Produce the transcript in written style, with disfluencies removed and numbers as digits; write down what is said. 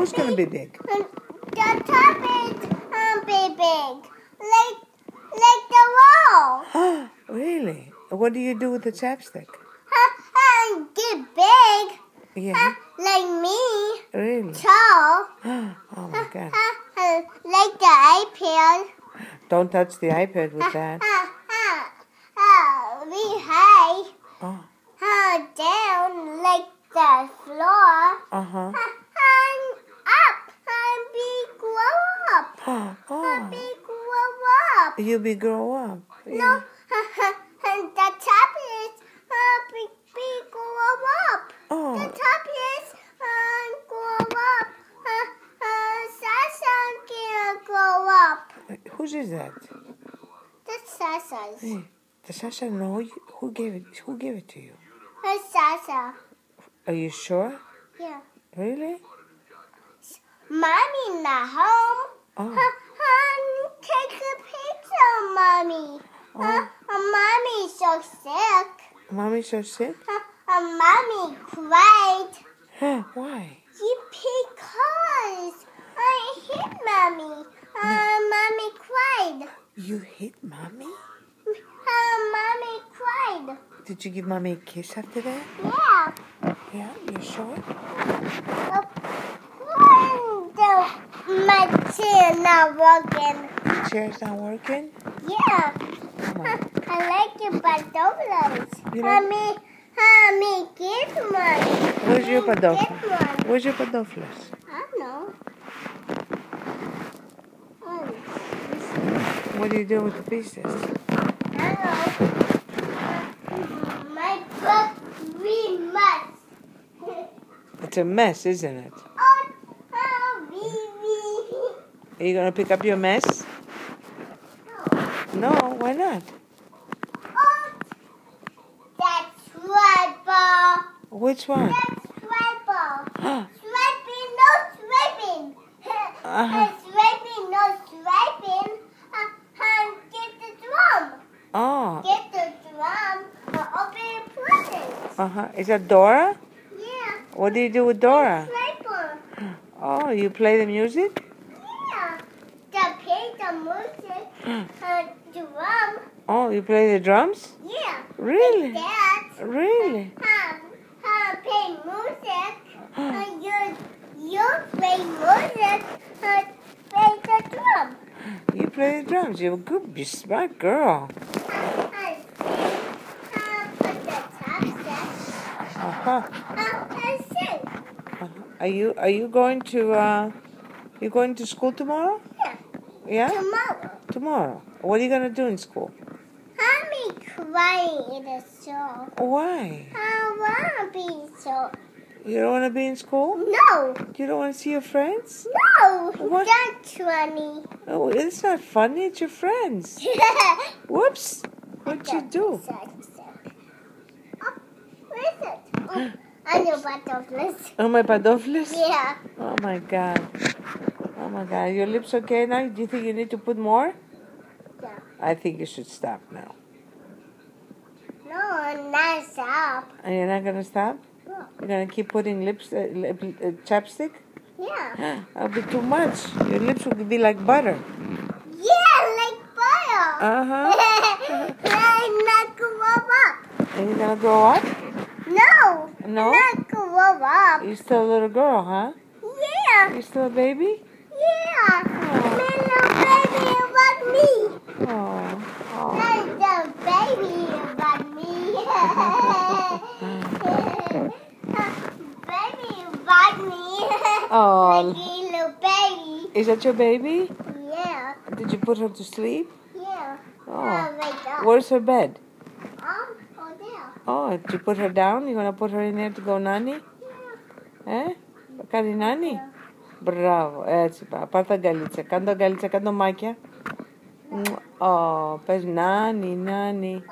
Who's going to be big? The top is big, like the wall. Really? What do you do with the chapstick? Get big. Yeah. Like me. Really? Tall. Oh my God. Like the iPad. Don't touch the iPad with that. Be high. Oh. Down like the floor. Uh-huh. Up. Be grow up. Oh. Be grow up. You be grow up. Yeah. No. The top is be grow up. Oh. The top is grow up. Sasha can grow up. Whose is that? That's Sasha's. Hey, does Sasha know you? Who gave it to you? That's Sasha. Are you sure? Yeah. Really? Mommy not home. Oh. Take a picture of Mommy. Oh. Mommy's so sick. Mommy's so sick? Mommy cried. Why? Because I hit Mommy. Mommy cried. You hit Mommy? Mommy cried. Did you give Mommy a kiss after that? Yeah. Yeah, you sure? My chair not working. The chair's not working? Yeah. Come on. I like your padoflas. You like- Mommy, give one. Where's your Give padoflas? one. Where's your padoflas? I don't know. What do you do with the pieces? I don't know. My book we must. It's a mess, isn't it? Baby. Are you going to pick up your mess? No, why not? That's swiper. Which one? That's swiper. Swiping, no swiping. Uh-huh. Swiping, no swiping. Get the drum. Oh, Get the drum. Open presents. uh-huh. Is that Dora? Yeah. What do you do with Dora? Swiper. Oh, you play the music? Yeah. The music. Drum. Oh, you play the drums? Yeah. Really? That. Really? Play music. You play music. Play the drum. You play the drums. You're a good, you're a smart girl. Put the chopsticks. Uh-huh. And sing. Are you going to you going to school tomorrow? Yeah. Yeah? Tomorrow. Tomorrow. What are you gonna do in school? Mommy crying in the show. Why? I wanna be so. You don't wanna be in school? No. You don't wanna see your friends? No. What? That's funny. Oh, it's not funny, it's your friends. Whoops. What'd you do? Oh, where is it? Oh, on your butterflies. Oh, my padoflas? Yeah. Oh my God. Oh my God. Your lips okay now? Do you think you need to put more? Yeah. I think you should stop now. No, I'm not stop. And you're not gonna stop? No. You're gonna keep putting chapstick? Yeah. That'll be too much. Your lips will be like butter. Yeah, like butter. Uh-huh. I'm not grow up. And you're gonna grow up? No. No? I'm not grow up. You're still a little girl, huh? Yeah. You're still a baby? Yeah. My little baby about me. Oh. Oh. Like the baby about me. Baby about me. Oh. Like little baby. Is that your baby? Yeah. Did you put her to sleep? Yeah. Oh. Wake up. Where's her bed? Oh, there. Oh, did you put her down? You gonna put her in there to go nanny? Yeah. Κάνει νάνι. Μπράβο, έτσι πάει. Πάρ' τα αγκαλίτσα. Κάνε το αγκαλίτσα, κάνε το μάκια. Ω, πες νάνι, νάνι.